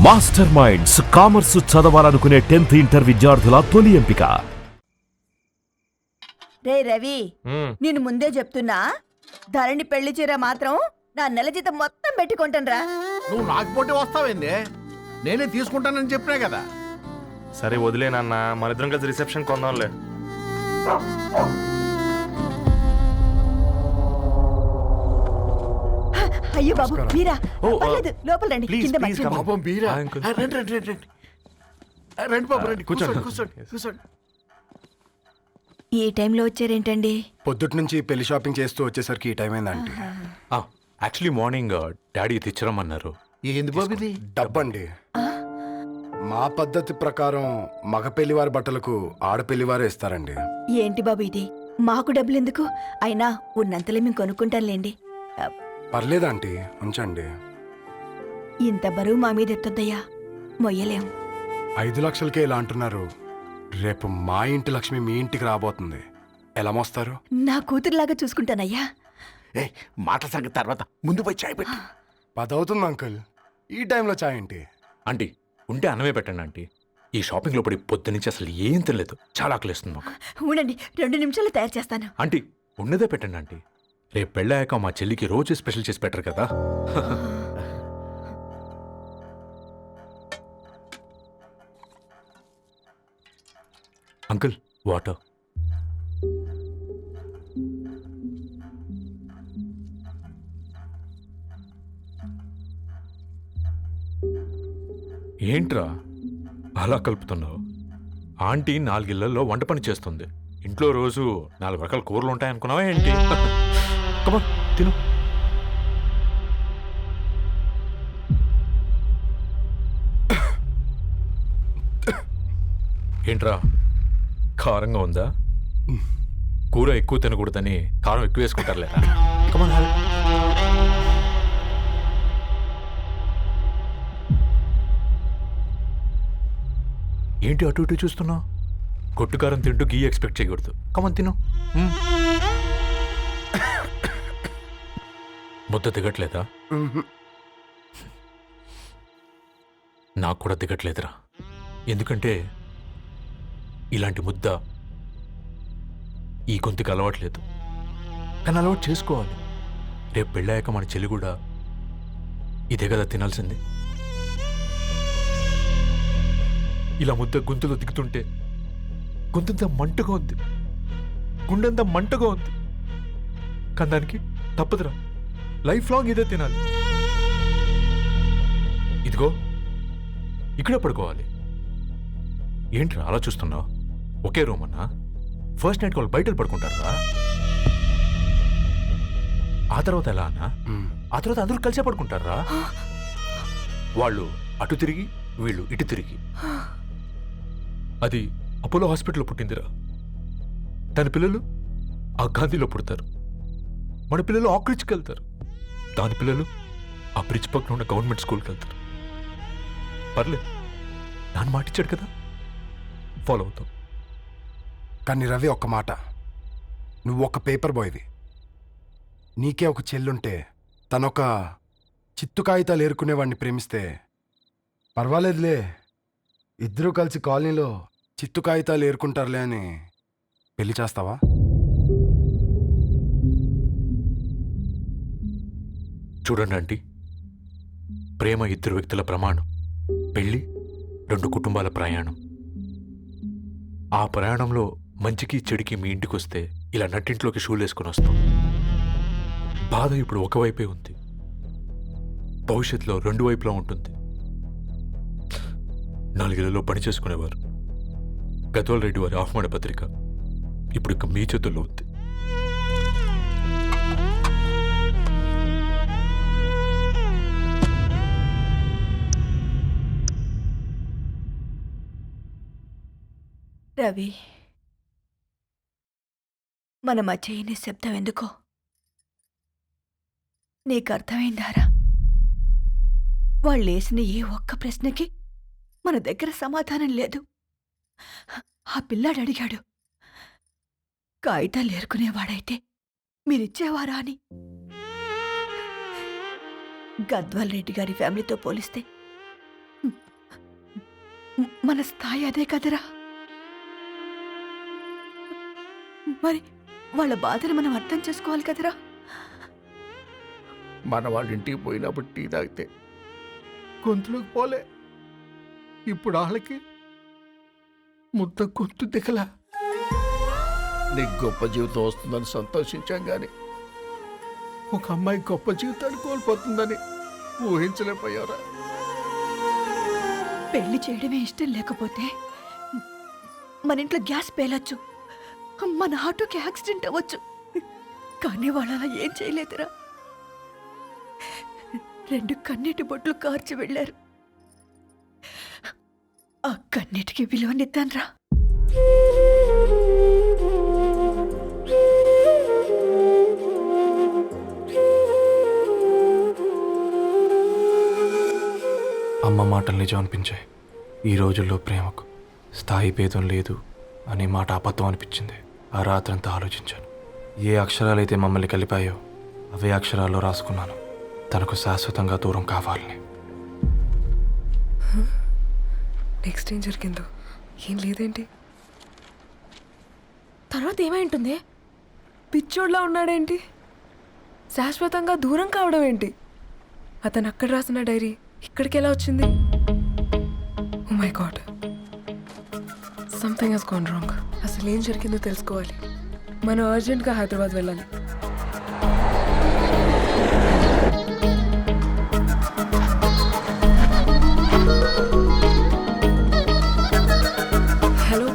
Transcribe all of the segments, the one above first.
Master minds commerce చదవాలనుకునే 10th inter విద్యార్థుల తొలి ఎంపిక. రే రవి, నేను ముందే చెప్తున్నా, ధరణి పెళ్లి చీర మాత్రం నా నెల జీతం మొత్తం పెట్టుకుంటానురా. నువ్వు నాకు పోటీ వస్తావేంది? నేనే తీసుకుంటానని చెప్పినా కదా. సరే వదిలేనన్నా, మన ఇద్దరం కలిసి రిసెప్షన్ కొందాంలే. అయ్యో బాబు మీరా? పర్లేదు, లోపల రండి. కింద మర్చిపోయాను. పాపం బీరా. అంకుల్. రండి రండి రండి రండి. రండి బాబు రండి. కూర్చోండి కూర్చోండి కూర్చోండి. ఈ టైంలో వచ్చారేంటండి? పొద్దుటి నుంచి పెళ్లి షాపింగ్ చేస్తూ వచ్చేసరికి ఈ టైం అయిందండి. యాక్చువల్లీ మార్నింగ్ డాడీ తెచ్చరమన్నారు. ఏంది బాబు ఇది? డబ్బండి. మా పద్ధతి ప్రకారం మగ పెళ్లివారి బట్టలకు ఆడపెళ్లివారే ఇస్తారండి. ఏంటి బాబు ఇది? మాకు డబ్బులు ఎందుకు? అయినా ఉన్నంతలే మేము కొనుక్కుంటాంలేండి. పర్లేదా ఆంటీ, ఉంచండి. ఇంత బరువు మా మీద ఎత్తొద్దయ్యా, మొయ్యలేం. 5 లక్షలకే ఇలా అంటున్నారు. రేపు మా ఇంటి లక్ష్మి మీ ఇంటికి రాబోతుంది. ఎలా మోస్తారు? నా కూతురులాగా చూసుకుంటానయ్యా. ఏ మాటల సంగతి తర్వాత, ముందు పోయి చాయ్ పెట్టు. 10 అవుతుంది అంకుల్, ఈ టైంలో చాయ్ ఏంటి? ఆంటీ ఉంటే అన్నమే పెట్టండి ఆంటీ. ఈ షాపింగ్లో పడి పొద్దు నుంచి అసలు ఏం తెలియదు, చాలా ఆకలిస్తుంది మాకు. ఉండండి, 2 నిమిషాలు తయారు చేస్తాను. ఆంటీ ఉన్నదే పెట్టండి ఆంటీ. రేపు పెళ్ళాక మా చెల్లికి రోజు స్పెషల్ చేసి పెట్టరు కదా. Uncle water. ఏంట్రా అలా కలుపుతున్నావు? ఆంటీ 4 ఇళ్లలో వంట పని చేస్తుంది. ఇంట్లో రోజు 4 రకాల కూరలు ఉంటాయనుకున్నావా ఏంటి? కమా తిను. ఏంట్రా కారంగా ఉందా? కూర ఎక్కువ తినకూడదని కారం ఎక్కువ వేసుకుంటారులేరా. కమా. ఏంటి అటు ఇటు చూస్తున్నావు? కొట్టుకారం తింటూ గీ ఎక్స్పెక్ట్ చేయకూడదు. కమన్ తిను. ముద్ద దిగట్లేదా? నాకు కూడా దిగట్లేదురా. ఎందుకంటే ఇలాంటి ముద్ద ఈ గొంతుకి అలవాట్లేదు. కానీ అలవాటు చేసుకోవాలి. రేపు పెళ్ళాక మన చెల్లి కూడా ఇదే కదా తినాల్సింది. ఇలా ముద్ద గొంతులో దిగుతుంటే గొంతంతా మంటగా ఉంది, గుండెంతా మంటగా ఉంది. కానీ దానికి తప్పదురా, లైఫ్ లాంగ్ ఇదే తినాలి. ఇదిగో ఇక్కడే పడుకోవాలి. ఏంట్రా అలా చూస్తున్నావు? ఒకే రూమ్ అన్నా? ఫస్ట్ నైట్ వాళ్ళు బయటలు పడుకుంటారా? ఆ తర్వాత ఎలా అన్నా? ఆ తర్వాత అందరూ కలిసే పడుకుంటారా? వాళ్ళు అటు తిరిగి, వీళ్ళు ఇటు తిరిగి. అది అపోలో హాస్పిటల్లో పుట్టిందిరా. తన పిల్లలు ఆ గాంధీలో పుడతారు. మన పిల్లలు ఆక్రిచ్కి వెళ్తారు. దాని పిల్లలు ఆ బ్రిడ్జ్ పక్కన ఉన్న గవర్నమెంట్ స్కూల్కి వెళ్తారు. పర్లేదు, దాన్ని మాటిచ్చాడు కదా, ఫాలో అవుతాం. కానీ రవి, ఒక్క మాట, నువ్వు ఒక పేపర్ బాయ్వి. నీకే ఒక చెల్లుంటే తనొక చిత్తు కాగితాలు ఏరుకునేవాడిని ప్రేమిస్తే పర్వాలేదులే, ఇద్దరూ కలిసి కాలనీలో చిత్తు కాగితాలు ఏరుకుంటారులే అని పెళ్లి చేస్తావా? చూడండి ఆంటీ, ప్రేమ 2 వ్యక్తుల ప్రమాణం, పెళ్ళి 2 కుటుంబాల ప్రయాణం. ఆ ప్రయాణంలో మంచికి చెడుకి మీ ఇంటికి వస్తే ఇలా నట్టింట్లోకి షూలు వేసుకొని వస్తాం. బాధ ఇప్పుడు ఒకవైపే ఉంది, భవిష్యత్తులో 2 వైపులా ఉంటుంది. 4 ఇళ్లలో పని చేసుకునేవారు గద్వాల్ రెడ్డి వారి ఆహ్వాన పత్రిక ఇప్పుడు ఇక మీ చేతుల్లో ఉంది. రవి, మన మధ్య ఈ నిశ్శబ్దం ఎందుకో నీకు అర్థమైందారా? వాళ్ళు వేసిన ఏ ఒక్క ప్రశ్నకి మన దగ్గర సమాధానం లేదు. ఆ పిల్లాడు అడిగాడు, కాగితాలు ఏరుకునేవాడైతే మీరిచ్చేవారా అని. గద్వాల్ రెడ్డి గారి ఫ్యామిలీతో పోలిస్తే మన స్థాయి అదే కదరా. మరి వాళ్ళ బాధను మనం అర్థం చేసుకోవాలి కదరా. మన వాళ్ళ ఇంటికి పోయినప్పుడు టీ తాగితే గొంతులోకి పోలే, ఇప్పుడు వాళ్ళకి ముద్ద గొంతు దిగలా. నీకు గొప్ప జీవితం వస్తుందని సంతోషించాం కానీ ఒక అమ్మాయి గొప్ప జీవితాన్ని కోల్పోతుందని ఊహించలేకపోయారా? పెళ్లి చేయడమే ఇష్టం లేకపోతే మన ఇంట్లో గ్యాస్ పేలొచ్చు, మన ఆటోకి యాక్సిడెంట్ అవ్వచ్చు, కానీ వాళ్ళు అలా ఏం చేయలేదురా. 2 కన్నీటి బొట్లు కార్చి వెళ్ళారు. ఆ కన్నీటికి విలువనిద్దాన్రా. అమ్మ మాటలు నిజం అనిపించాయి. ఈ రోజుల్లో ప్రేమకు స్థాయి భేదం లేదు అనే మాట అబద్ధం అనిపించింది. ఆ రాత్రంతా ఆలోచించాను. ఏ అక్షరాలైతే మమ్మల్ని కలిపాయో అవే అక్షరాల్లో రాసుకున్నాను, తనకు శాశ్వతంగా దూరం కావాలని. నెక్స్ట్ ఏం జరిగిందో ఏం లేదేంటి? తర్వాత ఏమై ఉంటుంది? పిచ్చోడ్లా ఉన్నాడేంటి? శాశ్వతంగా దూరం కావడం ఏంటి? అతను అక్కడ రాసిన డైరీ ఇక్కడికి ఎలా వచ్చింది? Oh my god, something has gone wrong. అసలు ఏం జరిగిందో తెలుసుకోవాలి. మనం అర్జెంట్గా హైదరాబాద్ వెళ్ళాలి. హలో,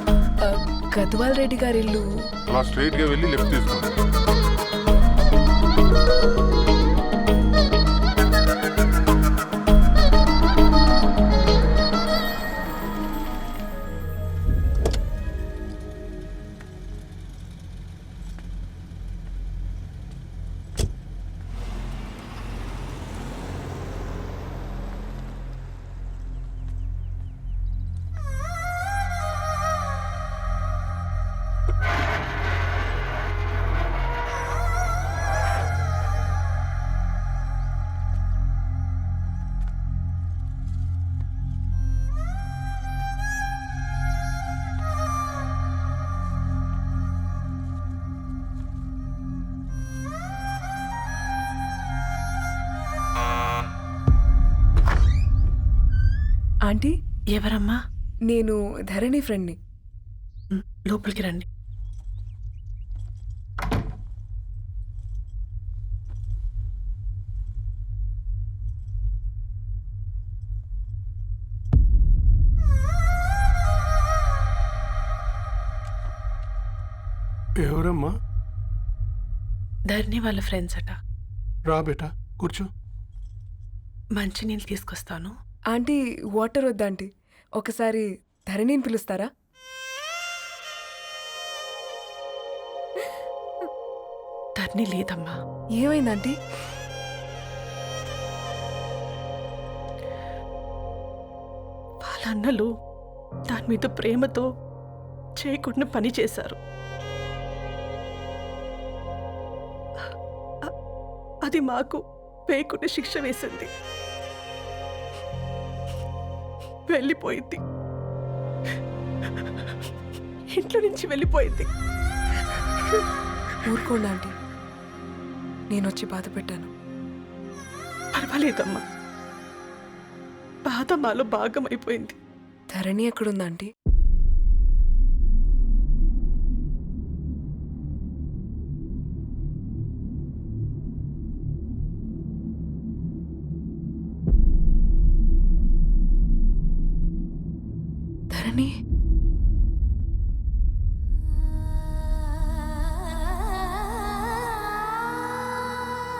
గద్వాల్ రెడ్డి గారి ఇల్లు అలా స్ట్రైట్ గా వెళ్ళి లెఫ్ట్ తీసుకోండి. ఆంటీ, ఎవరమ్మా? నేను ధరణి ఫ్రెండ్ని. లోపలికి రండి. ఎవరమ్మా? ధరణి వాళ్ళ ఫ్రెండ్స్ అట. రా బేటా, కూర్చో. మంచినీళ్ళు తీసుకొస్తాను. ఆంటీ, వాటర్ వద్దా ఆంటీ? ఒకసారి ధరణిని పిలుస్తారా? ధరణి లేదమ్మా. ఏమైందంటీ? వాళ్ళ అన్నలు దాని మీద ప్రేమతో చేయకుండా పని చేశారు. అది మాకు వేయకుండా శిక్ష వేసింది. వెళ్ళిపోయింది, ఇంట్లో నుంచి వెళ్ళిపోయింది. ఊరుకోండి ఆంటీ, నేను వచ్చి బాధ పెట్టాను. పర్వాలేదమ్మా, బాధ మాలో భాగం అయిపోయింది. ధరణి ఎక్కడుందా ఆంటీ? ధరణి,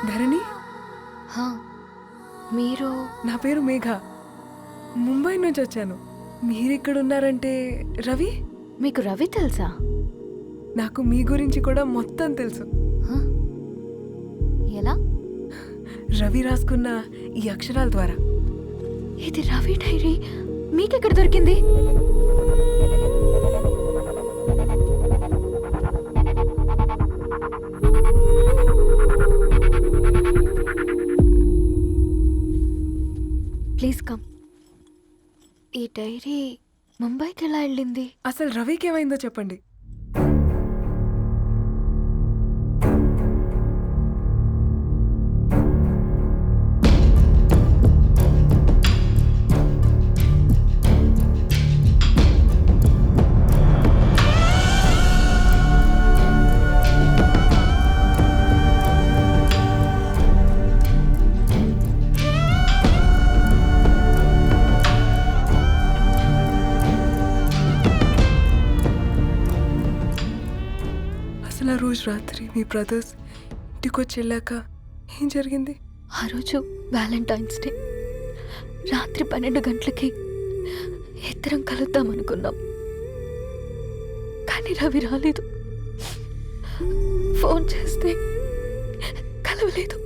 ధరణి, మీరు? నా పేరు మేఘ, ముంబై నుంచి వచ్చాను. మీరిక్కడ ఉన్నారంటే రవి? మీకు రవి తెలుసా? నాకు మీ గురించి కూడా మొత్తం తెలుసు. ఎలా? రవి రాసుకున్న ఈ అక్షరాల ద్వారా. ఇది రవి డైరీ మీకెక్కడ దొరికింది? Please come. ఈ డైరీ ముంబైకి ఎలా వెళ్ళింది? అసలు రవికి ఏమైందో చెప్పండి. అసలు ఆ రోజు రాత్రి మీ బ్రదర్స్ ఇంటికి వచ్చి వెళ్ళాక ఏం జరిగింది? ఆ రోజు వ్యాలంటైన్స్ డే రాత్రి 12 గంటలకి ఇద్దరం కలుద్దాం అనుకున్నాం. కానీ రవి రాలేదు. ఫోన్ చేస్తే కలవలేదు.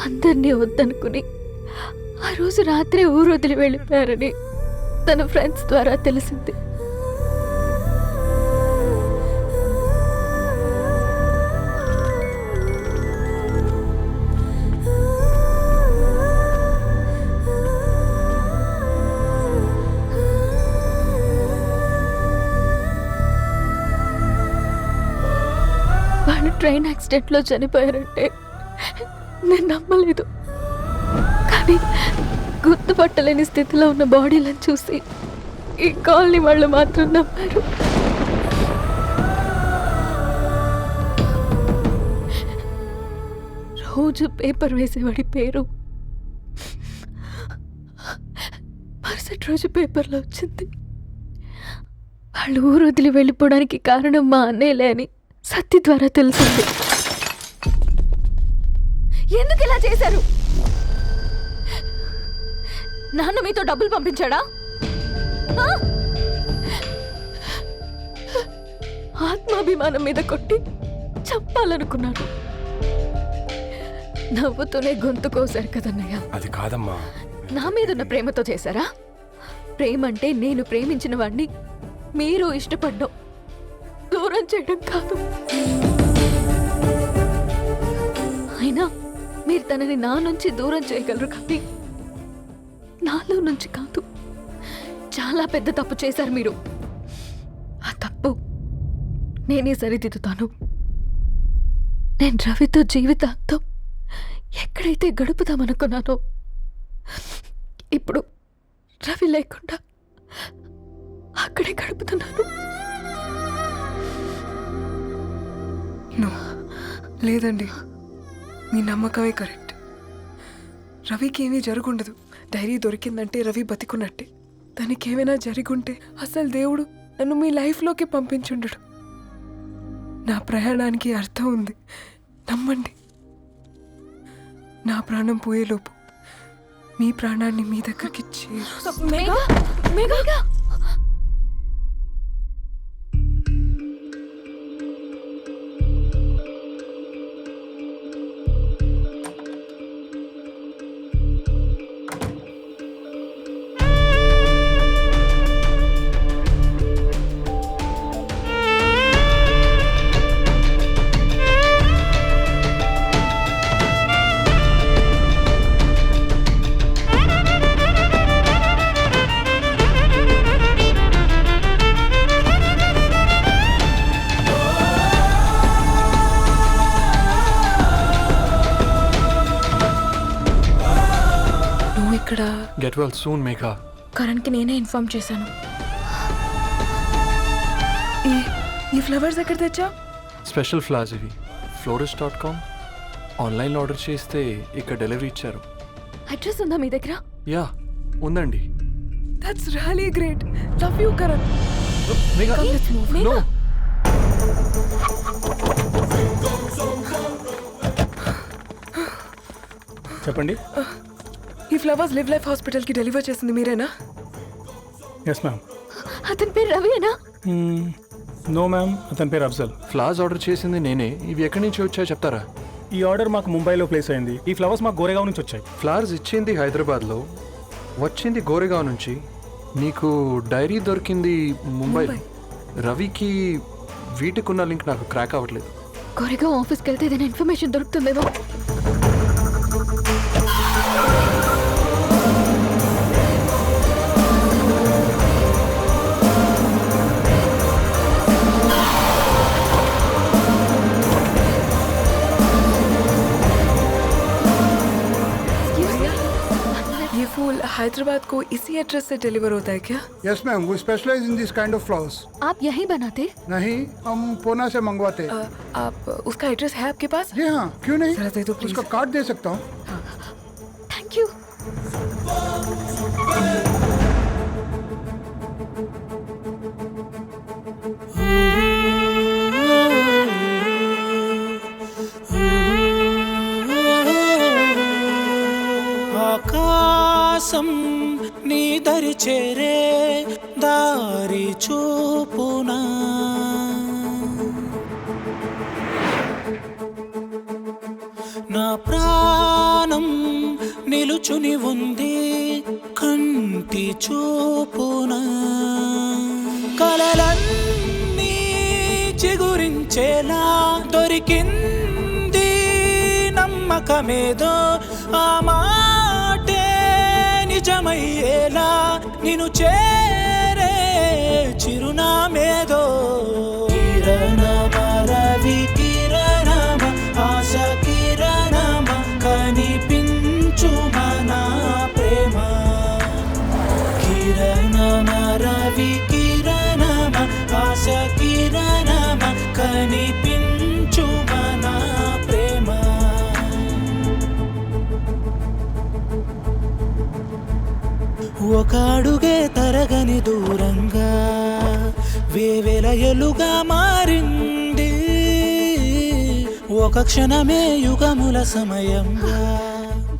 అందరినీ వద్దనుకుని ఆ రోజు రాత్రి ఊరు వదిలి వెళ్ళిపోయారని తన ఫ్రెండ్స్ ద్వారా తెలిసింది. వాళ్ళు ట్రైన్ యాక్సిడెంట్లో చనిపోయారంటే నేను నమ్మలేదు. కానీ గుర్తుపట్టలేని స్థితిలో ఉన్న బాడీలను చూసి ఈ కాలనీ వాళ్ళు మాత్రం నమ్మారు. రోజు పేపర్ వేసేవాడి పేరు మరుసటి రోజు పేపర్లో వచ్చింది. వాళ్ళు ఊరు వదిలి వెళ్ళిపోవడానికి కారణం మా అన్నయ్యలే అని సత్తి ద్వారా తెలిసింది. ఎందుకు ఇలా చేశారు? నాన్న మీతో డబ్బులు పంపించాడా? ఆత్మాభిమానం మీద కొట్టి చంపాలనుకున్నాను. నవ్వుతూనే గొంతు కోసారు కదన్నయ్య. అది కాదమ్మా. నా మీదున్న ప్రేమతో చేశారా? ప్రేమ అంటే నేను ప్రేమించిన వాడిని మీరు ఇష్టపడ్డం, దూరం చేయడం కాదు. అయినా మీరు తనని నా నుంచి దూరం చేయగలరు కానీ నాలో నుంచి కాదు. చాలా పెద్ద తప్పు చేశారు మీరు. ఆ తప్పు నేనే సరిదిద్దుతాను. నేను రవితో జీవితాంతం ఎక్కడైతే గడుపుదామనుకున్నానో ఇప్పుడు రవి లేకుండా అక్కడే గడుపుతున్నాను. లేదండి, మీ నమ్మకమే కరెక్ట్. రవికి ఏమీ జరుగుండదు. డైరీ దొరికిందంటే రవి బతికున్నట్టే. తనకి ఏమైనా జరుగుంటే అసలు దేవుడు నన్ను మీ లైఫ్లోకి పంపించుండడు. నా ప్రయాణానికి అర్థం ఉంది, నమ్మండి. నా ప్రాణం పోయేలోపు మీ ప్రాణాన్ని మీ దగ్గరికి ఇక్కడ గెట్ వెల్ సూన్ మేఘా. కరణ్కి నేనే ఇన్ఫార్మ్ చేశాను. ఈ ఫ్లవర్స్ ఎక్కడ తెచ్చా? స్పెషల్ ఫ్లవర్స్ ఇవి. florist.com ఆన్లైన్లో ఆర్డర్ చేస్తే ఇక్కడ డెలివరీ ఇచ్చారు. అడ్రస్ ఉందా మీ దగ్గర? యా ఉందండి. That's really great. Love you Karan. Megha no. చెప్పండి. ఈ ఫ్లవర్స్ లివ్ లైఫ్ హాస్పిటల్కి డెలివర్ చేసింది మీరేనా? Yes ma'am. అతని పేరు రవియేనా? నో మ్యామ్, అతని పేరు అఫ్జల్. ఫ్లవర్స్ ఆర్డర్ చేసింది నేనే. ఇవి ఎక్కడి నుంచి వచ్చాయో చెప్తారా? ఈ ఆర్డర్ మాకు ముంబైలో ప్లేస్ అయింది. ఈ ఫ్లవర్స్ మాకు గోరేగావ్ నుంచి వచ్చాయి. ఫ్లవర్స్ ఇచ్చింది హైదరాబాద్లో, వచ్చింది గోరేగావ్ నుంచి. నీకు డైరీ దొరికింది ముంబై. రవికి వీటికున్న లింక్ నాకు క్రాక్ అవ్వట్లేదు. గోరేగావ్ ఆఫీస్కి వెళ్తే ఏదైనా ఇన్ఫర్మేషన్ దొరుకుతుందేమో. ये फूल हैदराबाद को इसी एड्रेस से डिलीवर होता है क्या? Yes ma'am, we specialise in this kind of flowers. आप यहीं बनाते? नहीं, हम पूना से मंगवाते हैं। आप उसका एड्रेस है आपके पास? जी हाँ, क्यों नहीं? जरा दे दो प्लीज। उसका कार्ड दे सकता हूँ। Thank you. ఆకాశం నీ దరి చేరే దారి చూపునా నా ప్రాణం నిలుచుని ఉంది కంటి చూపునా కలలన్నీ చిగురించేలా దొరికింది నమ్మకమేదో ఆ మాటే నిజమయ్యేలా నిన్ను చేరే చిరునామేదో కిరణమ రవి కిరణమ ఆశ కిరణమ కనిపించు మన ప్రేమ కిరణమ రవి కిరణమ ఆశ కిరణమ కనిపించు మన ప్రేమ ఒక అడుగే తరగని దూరంగా వేవేల ఎలుగా మారింది ఒక క్షణమే యుగముల సమయంగా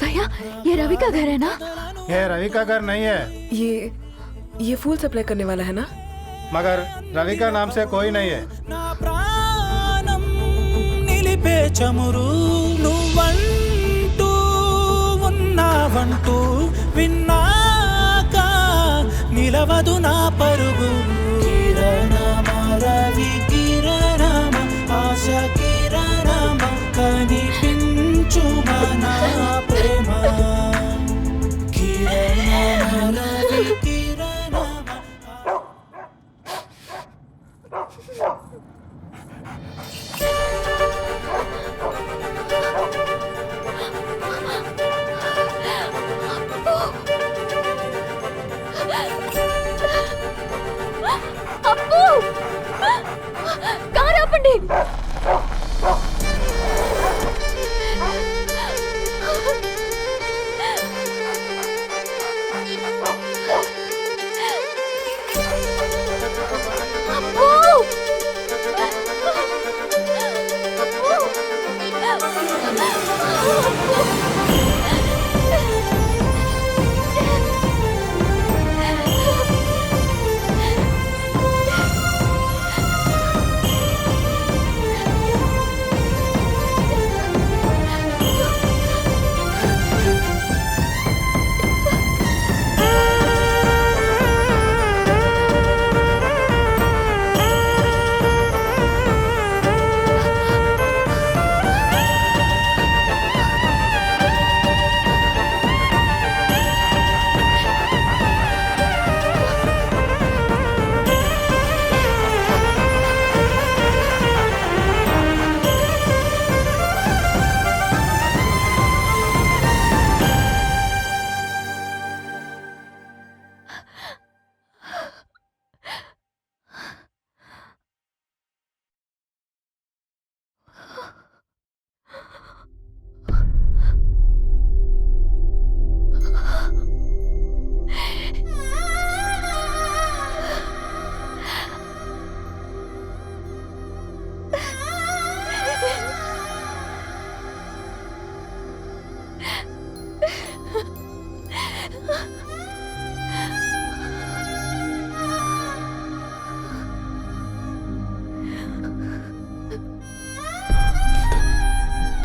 भैया ये रवि का घर है ना? ये रवि का घर नहीं है, ये फूल सप्लाई करने वाला है ना? मगर रवि का नाम से कोई नहीं है। నా ప్రాణం నిలిపే చమురు నువ్వంటూ ఉన్నావంటూ విన్నాక నిలవదు నా పరుగు కిరణమ రవి కిరణమ ఆశ కిరణమ కనిపించు మన ప్రేమ కిరణమ రవి కిరణమ అప్పు కారు ఆపండి.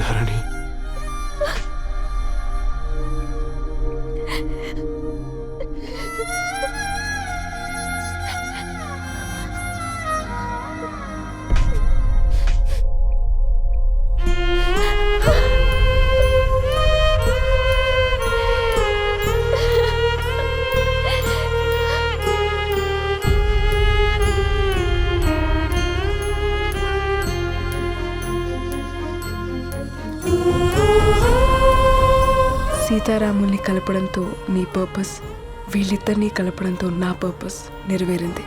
ధరణి సీతారాముల్ని కలపడంతో నీ పర్పస్, వీళ్ళిద్దరినీ కలపడంతో నా పర్పస్ నెరవేరింది.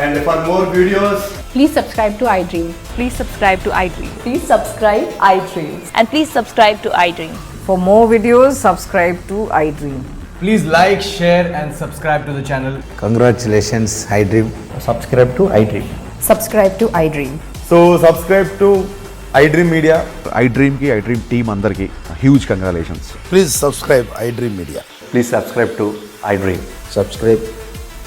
And for more videos, Please subscribe to iDream. Please subscribe to iDream. Please subscribe iDream. And please subscribe to iDream. For more videos, subscribe to iDream. Please like, share and subscribe to the channel. congratulations, iDream. Subscribe to iDream. Subscribe to iDream. So subscribe to iDream Media. iDream ki iDream team andarki huge congratulations. Please subscribe iDream Media. Please subscribe to iDream. Subscribe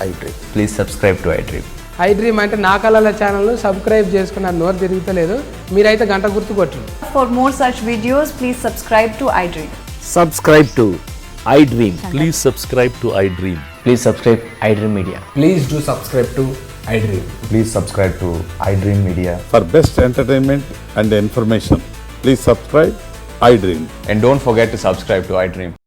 iDream. Please subscribe to iDream. iDream అంటే నా కళల ఛానల్ను subscribe చేసుకున్న నోరు తిరుగుతలేదు. మీరైతే గంట గుర్తు కొట్టండి. For more such videos, please subscribe to iDream. Subscribe to iDream. Please subscribe to iDream. Please subscribe iDream Media. Please do subscribe to iDream. Please subscribe to iDream Media. For best entertainment and information, please subscribe iDream. And don't forget to subscribe to iDream.